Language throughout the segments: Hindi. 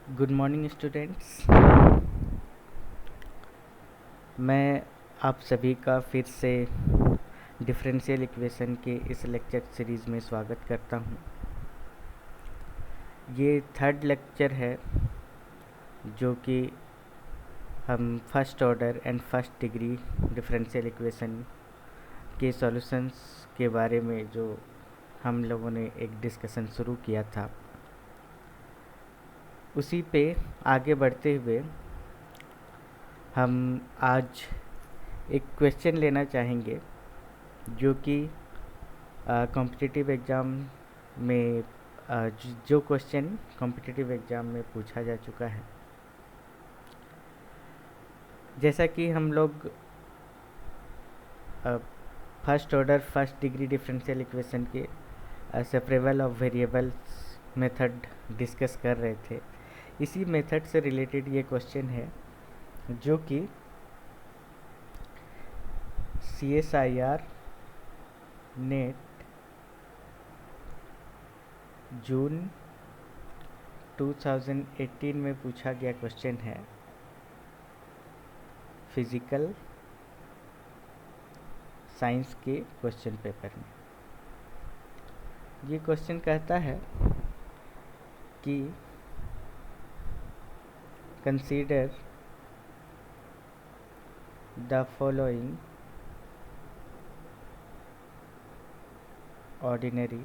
Good morning students. मैं आप सभी का फिर से डिफरेंशियल इक्वेशन के इस लेक्चर सीरीज़ में स्वागत करता हूं। ये थर्ड लेक्चर है जो कि हम first order and first degree differential equation के सॉल्यूशंस के बारे में जो हम लोगों ने एक डिस्कशन शुरू किया था, उसी पे आगे बढ़ते हुए हम आज एक क्वेश्चन लेना चाहेंगे जो कि कॉम्पिटिटिव एग्ज़ाम में जो क्वेश्चन कॉम्पिटिटिव एग्ज़ाम में पूछा जा चुका है। जैसा कि हम लोग first order first degree differential equation के separable of variables method discuss कर रहे थे, इसी मेथड से रिलेटेड ये क्वेश्चन है जो कि CSIR नेट जून 2018 में पूछा गया क्वेश्चन है फिज़िकल साइंस के क्वेश्चन पेपर में। ये क्वेश्चन कहता है कि consider the following ordinary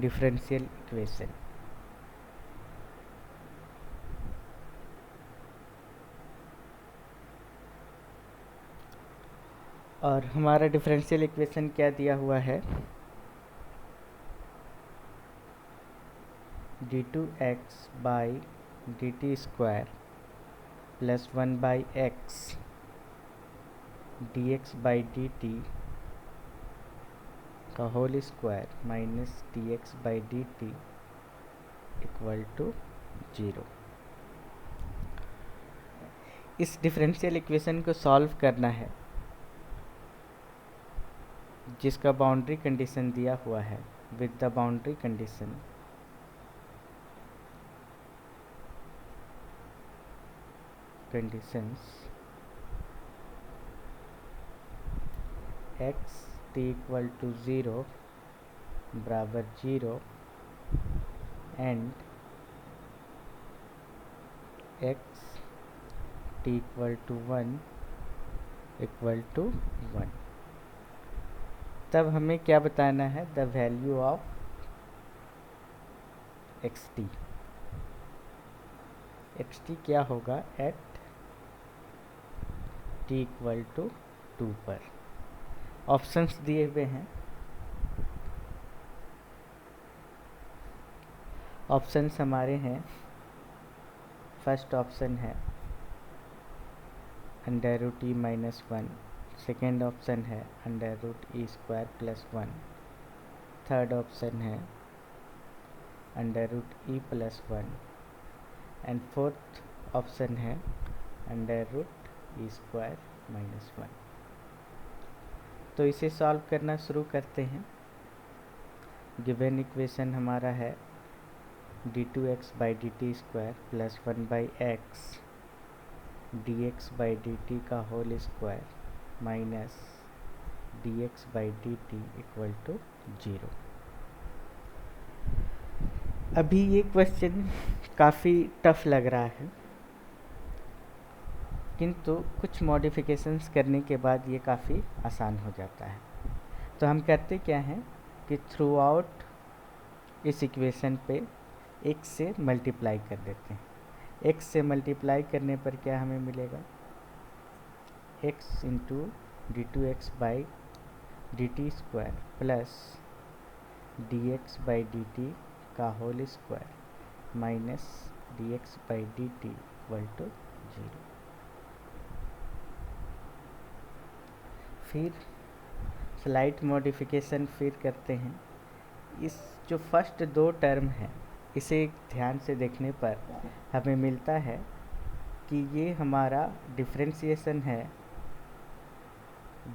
differential equation. और हमारा डिफरेंशियल इक्वेशन क्या दिया हुआ है, d2x by dt square plus 1/x dx by dt का whole square minus dx by dt equal to 0। इस डिफरेंशियल इक्वेशन को सॉल्व करना है जिसका बाउंड्री कंडीशन दिया हुआ है with the boundary condition x t equal to 0 बराबर 0 and x t equal to 1 equal to 1। तब हमें क्या बताना है, द वैल्यू ऑफ xt क्या होगा एट t इक्वल टू 2 पर। ऑप्शंस दिए हुए हैं। ऑप्शंस हमारे हैं, फर्स्ट ऑप्शन है under root e minus 1, second option है under root e square plus 1, third option है under root e plus 1 and fourth option है under root e square minus 1। तो इसे सॉल्व करना शुरू करते हैं। गिवन इक्वेशन हमारा है d2x by dt square plus 1/x dx by dt का whole square minus dx by dt equal to 0। अभी ये क्वेश्चन काफ़ी टफ लग रहा है, किंतु कुछ मॉडिफिकेशंस करने के बाद ये काफ़ी आसान हो जाता है। तो हम करते क्या हैं कि थ्रू आउट इस इक्वेशन पे x से मल्टीप्लाई कर देते हैं। x से मल्टीप्लाई करने पर क्या हमें मिलेगा, x into d2x by dt square plus dx by dt का whole square minus dx by dt equal to 0। फिर स्लाइट मॉडिफिकेशन फिर करते हैं। इस जो फर्स्ट दो टर्म है इसे ध्यान से देखने पर हमें मिलता है कि ये हमारा डिफरेंशिएशन है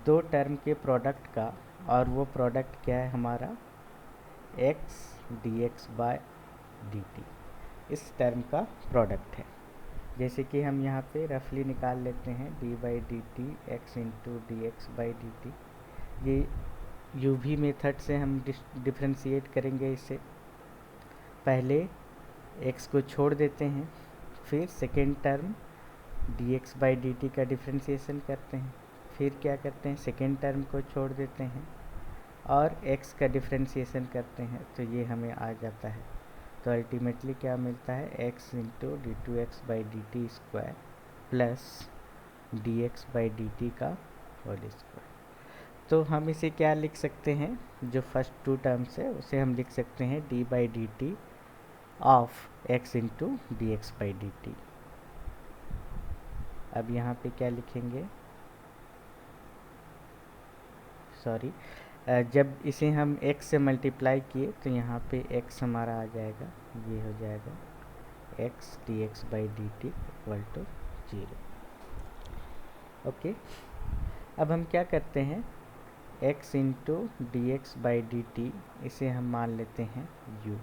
दो टर्म के प्रोडक्ट का, और वो प्रोडक्ट क्या है हमारा, x dx बाय dt, इस टर्म का प्रोडक्ट है। जैसे कि हम यहाँ पे रफली निकाल लेते हैं d by d T x into d x by d T. ये यूवी मेथड से हम डिफ्रेंशिएट करेंगे इसे। पहले x को छोड़ देते हैं, फिर second term dx by dt का डिफ्रेंशिएशन करते हैं, फिर क्या करते हैं, सेकेंड टर्म को छोड़ देते हैं और x का डिफ्रेंशिएशन करते हैं, तो ये हमें आ जाता है। तो अल्टीमेटली क्या मिलता है, x into d two x by d t square plus d x by d t का होल स्क्वायर। तो हम इसे क्या लिख सकते हैं, जो फर्स्ट टू टर्म्स है उसे हम लिख सकते हैं D by d T of x into d x by d T. अब यहाँ पे क्या लिखेंगे, सॉरी, जब इसे हम x से मल्टीप्लाई किए तो यहाँ पे x हमारा आ जाएगा, ये हो जाएगा x d x by d t equal to 0। Okay, अब हम क्या करते हैं, x into d x by d t इसे हम मान लेते हैं u।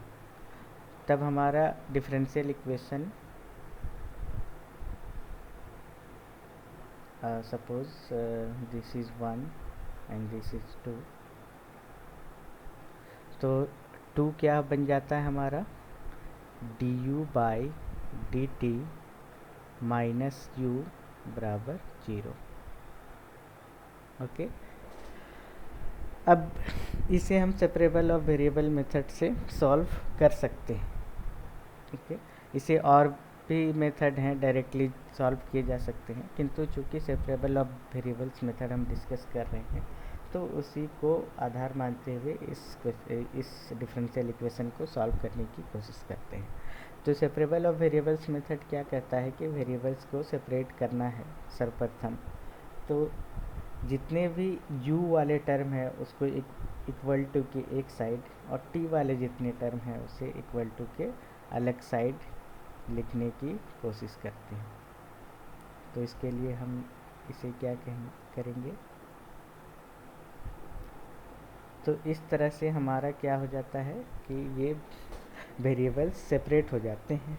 तब हमारा differential equation, suppose this is 1 and this is 2, तो 2 क्या बन जाता है हमारा, d u by d t minus u बराबर 0। ओके, अब इसे हम सेपरेबल ऑफ वेरिएबल मेथड से सॉल्व कर सकते हैं। ओके, इसे और भी मेथड हैं डायरेक्टली सॉल्व किए जा सकते हैं, किंतु चूंकि सेपरेबल ऑफ वेरिएबल्स मेथड हम डिस्कस कर रहे हैं तो उसी को आधार मानते हुए इस डिफरेंशियल इक्वेशन को सॉल्व करने की कोशिश करते हैं। तो सेपरेबल ऑफ वेरिएबल्स मेथड क्या कहता है कि वेरिएबल्स को सेपरेट करना है सर्वप्रथम, तो जितने भी u वाले टर्म है उसको इक्वल टू के एक साइड, और t वाले जितने टर्म हैं उसे इक्वल टू के अलग साइड लिखने की कोशिश करते हैं। तो इसके लिए हम इसे क्या करेंगे, तो इस तरह से हमारा क्या हो जाता है कि ये वेरिएबल्स सेपरेट हो जाते हैं।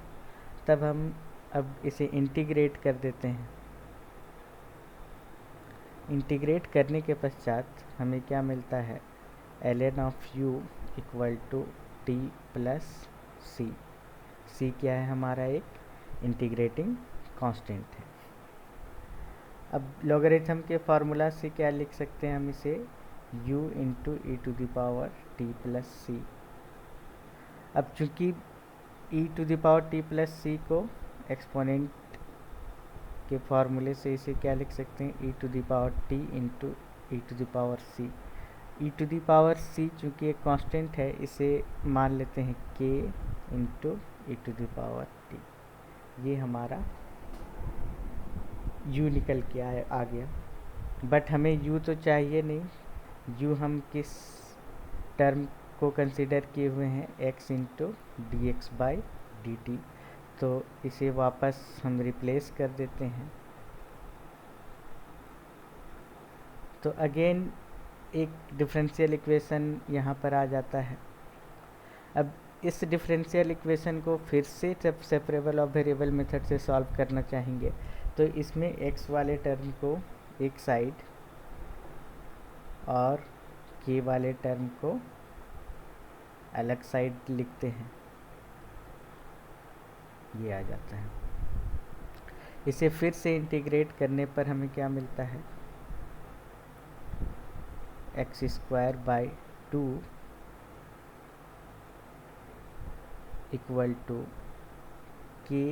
तब हम अब इसे इंटीग्रेट कर देते हैं। इंटीग्रेट करने के पश्चात हमें क्या मिलता है, ln of u equal to T plus C. C क्या है हमारा, एक इंटीग्रेटिंग कांस्टेंट है। अब लॉगरिथम के फार्मूला से क्या लिख सकते हैं हम इसे, u into e to the power t plus c. अब चूंकि e to the power t plus c को एक्सपोनेंट के फार्मूले से इसे क्या लिख सकते हैं, e to the power t into e to the power c. e to the power c चूँकि एक कांस्टेंट है, इसे मान लेते हैं k into e to the power t. ये हमारा u निकल के आ गया। बट हमें u तो चाहिए नहीं, u हम किस टर्म को कंसिडर किए हुए हैं, x into d x by d T. तो इसे वापस हम रिप्लेस कर देते हैं। तो अगेन एक डिफरेंशियल इक्वेशन यहाँ पर आ जाता है। अब इस डिफरेंशियल इक्वेशन को फिर से जब सेपरेबल ऑफ वेरिएबल मेथड से सॉल्व करना चाहेंगे तो इसमें x वाले टर्म को एक साइड और k वाले टर्म को अलग साइड लिखते हैं, ये आ जाता है। इसे फिर से इंटीग्रेट करने पर हमें क्या मिलता है, x square by 2 equal to k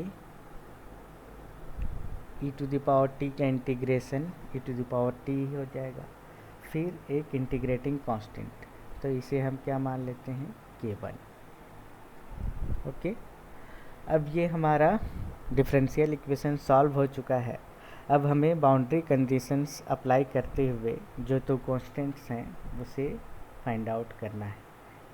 e to the power t का integration e to the power t हो जाएगा, फिर एक इंटीग्रेटिंग कांस्टेंट, तो इसे हम क्या मान लेते हैं, k1। ओके, अब ये हमारा डिफरेंशियल इक्वेशन सॉल्व हो चुका है। अब हमें बाउंड्री कंडीशंस अप्लाई करते हुए जो तो कांस्टेंट्स हैं उसे फाइंड आउट करना है,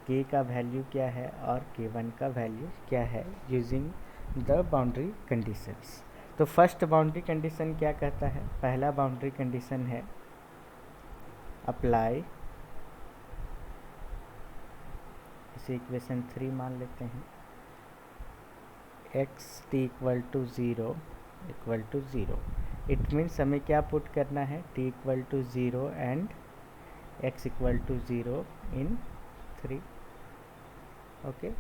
k का वैल्यू क्या है और k1 का वैल्यू क्या है यूजिंग द बाउंड्री कंडीशंस। तो फर्स्ट बाउंड्री कंडीशन क्या कहता है, पहला बाउंड्री कंडीशन है अप्लाई, इसे इक्वेशन 3 मान लेते हैं, x t equal to zero equal to zero. It means हमें क्या पुट करना है, t equal to zero and x equal to zero in 3। ओके,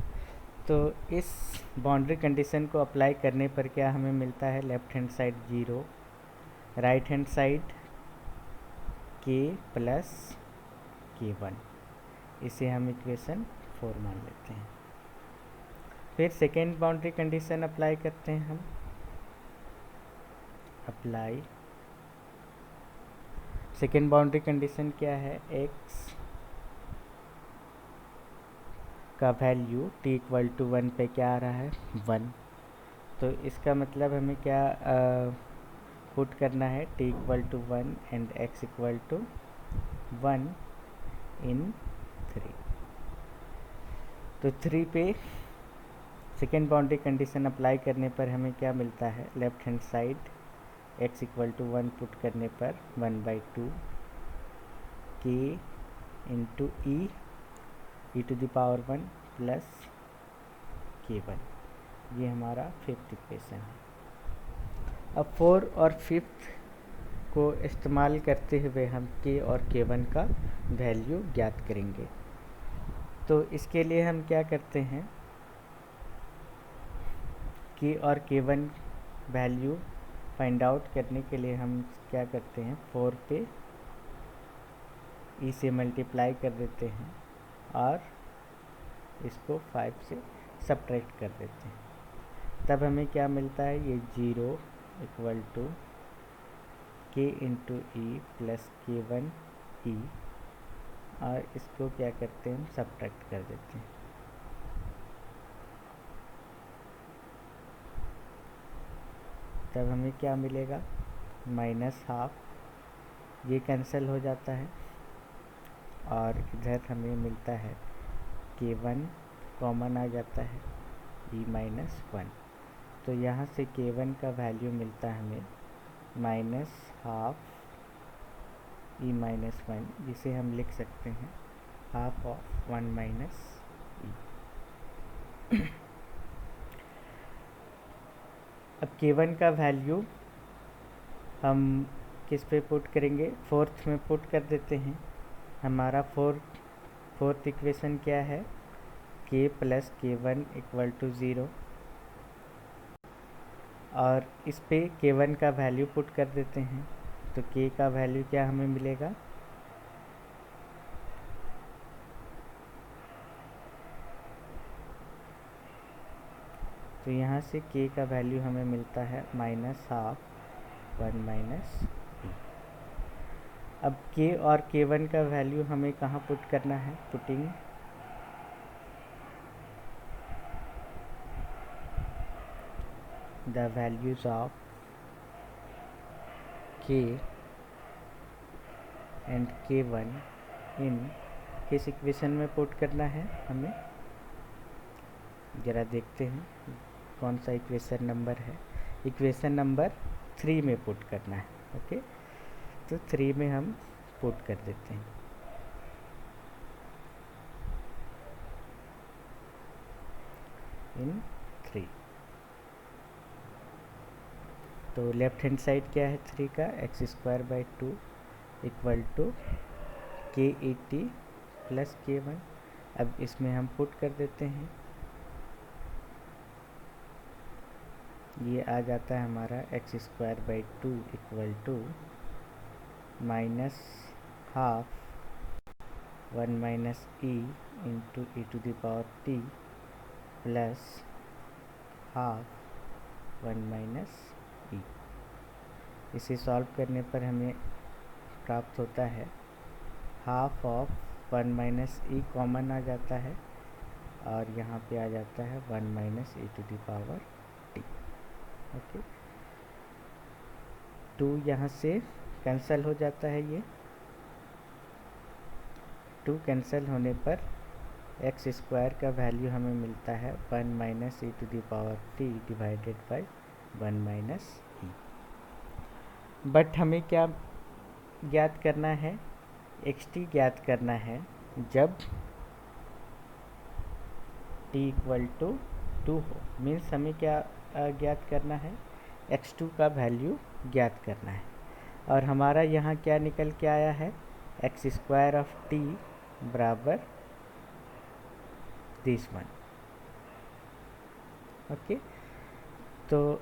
तो इस बाउंड्री कंडीशन को अप्लाई करने पर क्या हमें मिलता है, left hand side 0, right hand side k plus k1, इसे हम इक्वेशन 4 मान लेते हैं। फिर सेकेंड बाउंड्री कंडीशन अप्लाई करते हैं हम, अप्लाई सेकेंड बाउंड्री कंडीशन क्या है, x का वैल्यू t इक्वल टू 1 पे क्या आ रहा है, 1। तो इसका मतलब हमें क्या पुट करना है, t equal to 1 and x equal to 1 in 3। तो 3 पे सेकेंड बाउंड्री कंडीशन अप्लाई करने पर हमें क्या मिलता है, left hand side x equal to 1 put करने पर 1/2 k into e to the power 1 plus k1, ये हमारा फिफ्थ इक्वेशन है। अब 4 और 5th को इस्तेमाल करते हुए हम k और k1 का वैल्यू ज्ञात करेंगे। तो इसके लिए हम क्या करते हैं, k और k1 वैल्यू फाइंड आउट करने के लिए हम क्या करते हैं, 4 पे e से मल्टीप्लाई कर देते हैं और इसको 5 से सब्ट्रैक्ट कर देते हैं। तब हमें क्या मिलता है, ये 0 equal to k into e plus k1 e, और इसको क्या करते हैं, हम सब्ट्रैक्ट कर देते हैं। तब हमें क्या मिलेगा, -12, ये कैंसिल हो जाता है और इधर हमें मिलता है k1 कॉमन आ जाता है, e-1। तो यहाँ से k1 का वैल्यू मिलता है हमें -12 e-1, जिसे हम लिख सकते हैं हाफ ऑफ 1 माइनस e। अब k1 का वैल्यू हम किस पे पुट करेंगे, 4th में पुट कर देते हैं। हमारा फोर्थ इक्वेशन क्या है, k plus k1 equal to 0, और इस पे k1 का वैल्यू पुट कर देते हैं। तो k का वैल्यू क्या हमें मिलेगा, तो यहाँ से k का वैल्यू हमें मिलता है -12 1 माइनस e। अब k और k1 का वैल्यू हमें कहाँ पुट करना है, putting the values of k and k1 इन, किस इक्वेशन में पुट करना है हमें, ज़रा देखते हैं कौन सा इक्वेशन नंबर है, इक्वेशन नंबर 3 में पुट करना है। ओके, तो 3 में हम पुट कर देते हैं। इन 3, तो लेफ्ट हैंड साइड क्या है 3 का, x² equal to k80 plus k1। अब इसमें हम पुट कर देते हैं, ये आ जाता है हमारा x² equal to -12 1 minus e into e to the power t plus ½ 1 minus e। इसे सॉल्व करने पर हमें प्राप्त होता है half of 1 minus e common आ जाता है और यहाँ पे आ जाता है 1 minus e to the power t। Okay, 2 यहाँ से कैंसिल हो जाता है, ये 2 कैंसिल होने पर x² का वैल्यू हमें मिलता है 1 minus e to the power t divided by 1 minus e। But हमें क्या ज्ञात करना है, एक्स टी ज्ञात करना है जब t इक्वल टू 2 हो। मीन्स हमें क्या ज्ञात करना है, x2 का वैल्यू ज्ञात करना है। और हमारा यहाँ क्या निकल के आया है, एक्स स्क्वायर ऑफ टी बराबर दिस वन। ओके, तो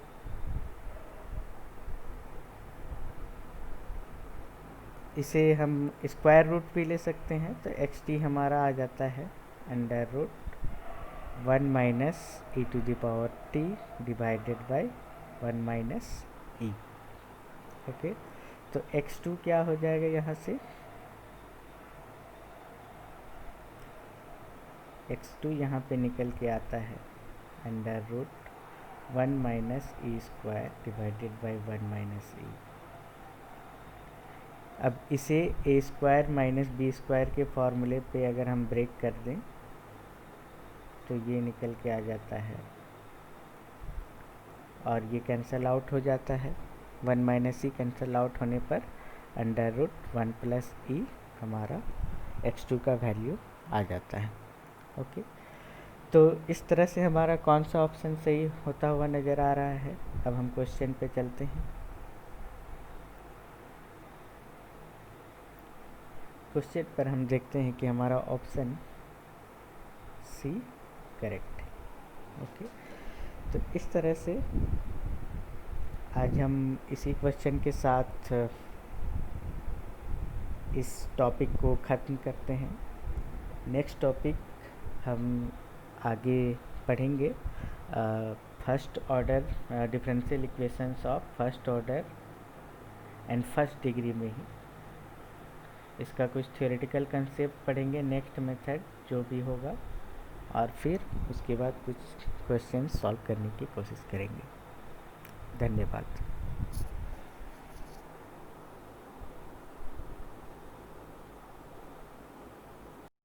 इसे हम स्क्वायर रूट भी ले सकते हैं, तो एक्स टी हमारा आ जाता है under root 1 minus e to the power t divided by 1 minus e. Okay, तो x2 क्या हो जाएगा, यहाँ से x2 यहाँ पे निकल के आता है under root 1 minus e square divided by 1 minus e. अब इसे a square minus b square के फॉर्मूले पे अगर हम ब्रेक कर दें तो ये निकल के आ जाता है और ये कैंसिल आउट हो जाता है। 1 माइनस ई कैंसिल आउट होने पर अंडर रूट 1 प्लस ई हमारा x2 का वैल्यू आ जाता है। ओके, तो इस तरह से हमारा कौन सा ऑप्शन सही होता हुआ नज़र आ रहा है। अब हम क्वेश्चन पे चलते हैं। क्वेश्चन पर हम देखते हैं कि हमारा ऑप्शन सी करेक्ट है। ओके, तो इस तरह से आज हम इसी क्वेश्चन के साथ इस टॉपिक को ख़त्म करते हैं। नेक्स्ट टॉपिक हम आगे पढ़ेंगे first order differential equations of first order and first degree में ही इसका कुछ थ्योरेटिकल कंसेप्ट पढ़ेंगे, नेक्स्ट मेथड जो भी होगा, और फिर उसके बाद कुछ क्वेश्चन सॉल्व करने की कोशिश करेंगे। धन्यवाद।